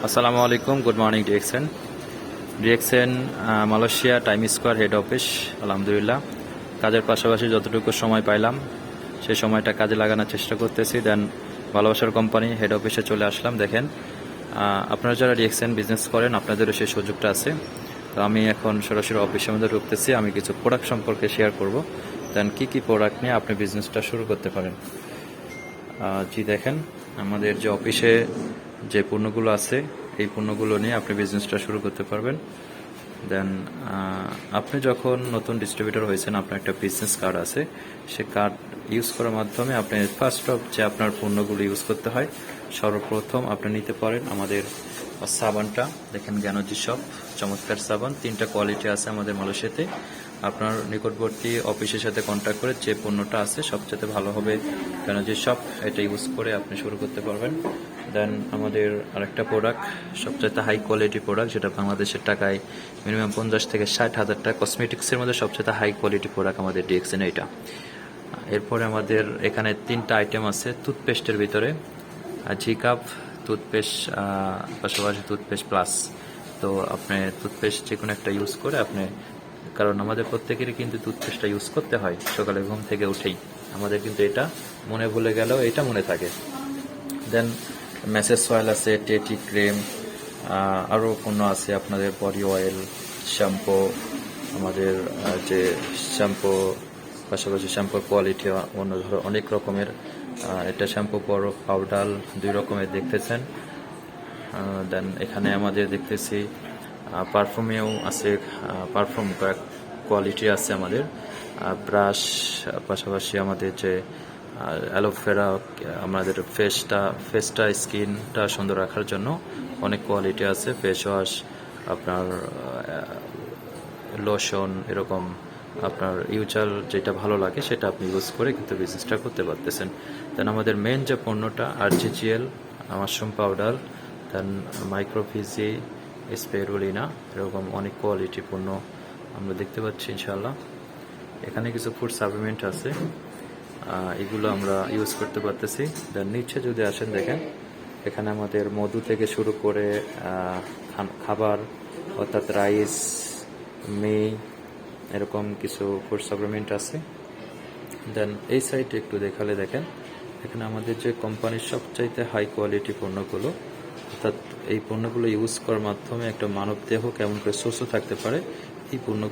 আসসালামু আলাইকুম, good morning DXN. DXN Malaysia time square head office. আলহামদুলিল্লাহ কাজের পাশাপাশি যতটুকু সময় পাইলাম সেই সময়টা কাজে লাগানোর চেষ্টা করতেছি। দেন ভালোবাসার কোম্পানি হেড অফিসে চলে আসলাম। দেখেন, আপনারা যারা ডিএক্সএন বিজনেস করেন আপনাদেরও সেই সুযোগটা আছে। তো আমি এখন সরাসরি অফিসের মধ্যে ঢুকতেছি। আমি কিছু প্রোডাক্ট সম্পর্কে শেয়ার করব, দেন কী প্রোডাক্ট নিয়ে আপনি বিজনেসটা শুরু করতে পারেন। জি দেখেন, আমাদের যে অফিসে যে পণ্যগুলো আছে এই পণ্যগুলো নিয়ে আপনি বিজনেসটা শুরু করতে পারবেন। দেন আপনি যখন নতুন ডিস্ট্রিবিউটর হয়েছেন, আপনার একটা বিজনেস কার্ড আছে, সে কার্ড ইউজ করার মাধ্যমে আপনি ফার্স্ট অফ যে আপনার পণ্যগুলো ইউজ করতে হয়, সর্বপ্রথম আপনি নিতে পারেন আমাদের সাবানটা। দেখেন জ্ঞানজি শপ, চমৎকার সাবান, 3টা কোয়ালিটি আছে আমাদের মালয়েশিয়াতে। আপনার নিকটবর্তী অফিসের সাথে কন্ট্যাক্ট করে যে পণ্যটা আছে সবচেয়ে ভালো হবে জ্ঞানজি শপ, এটা ইউজ করে আপনি শুরু করতে পারবেন। দেন আমাদের আরেকটা প্রোডাক্ট, সবচাইতে হাই কোয়ালিটি প্রোডাক্ট, যেটা বাংলাদেশের টাকায় মিনিমাম 50 থেকে 60 হাজার টাকা, কসমেটিক্সের মধ্যে সবচেয়ে হাই কোয়ালিটি প্রোডাক্ট আমাদের ডিএক্সএন এইটা। এরপরে আমাদের এখানে 3টা আইটেম আছে টুথপেস্টের ভিতরে, ঝিকাপ টুথপেস্ট, পাশাপাশি টুথপেস্ট প্লাস। তো আপনি টুথপেস্ট যে কোনো একটা ইউজ করে আপনি, কারণ আমাদের প্রত্যেকেরই কিন্তু টুথপেস্টটা ইউজ করতে হয় সকালে ঘুম থেকে উঠেই, আমাদের কিন্তু এটা মনে ভুলে গেলেও এটা মনে থাকে। দেন ম্যাসেজ অয়েল আছে, টেটি ক্রিম, আরও পণ্য আছে আপনাদের বডি অয়েল, শ্যাম্পু, আমাদের যে শ্যাম্পু, পাশাপাশি শ্যাম্পুর কোয়ালিটি অন্য ধরো অনেক রকমের। এটা শ্যাম্পু পাউডার 2 রকমের দেখতেছেন। দেন এখানে আমাদের দেখতেছি পারফিউমেও আছে, পারফিউম কোয়ালিটি আছে আমাদের, ব্রাশ, পাশাপাশি আমাদের যে অ্যালোভেরা, আমাদের ফেসটা স্কিনটা সুন্দর রাখার জন্য অনেক কোয়ালিটি আছে, ফেস ওয়াশ, আপনার লোশন, এরকম আপনার ইউজাল যেটা ভালো লাগে সেটা আপনি ইউজ করে কিন্তু বিজনেসটা করতে পারতেছেন। দেন আমাদের মেন যে পণ্যটা আরজিজিএল মাশরুম পাউডার, দেন মাইক্রোফিজি, স্পেরুলিনা, এরকম অনেক কোয়ালিটি পণ্য আমরা দেখতে পাচ্ছি ইনশাআল্লাহ। এখানে কিছু ফুড সাপ্লিমেন্ট আছে, এগুলো আমরা ইউজ করতে পারতেছি। দেন নিচে যদি আসেন, দেখেন এখানে আমাদের মধু থেকে শুরু করে খাবার অর্থাৎ রাইস, এরকম কিছু ফুড সাপ্লিমেন্ট আছে। দেন এই সাইডে একটু দেখালে দেখেন, এখানে আমাদের যে কোম্পানির সবচাইতে হাই কোয়ালিটি পণ্যগুলো, অর্থাৎ এই পণ্যগুলো ইউজ করার মাধ্যমে একটা মানব দেহ কেমন করে সুস্থ থাকতে পারে, এই পণ্য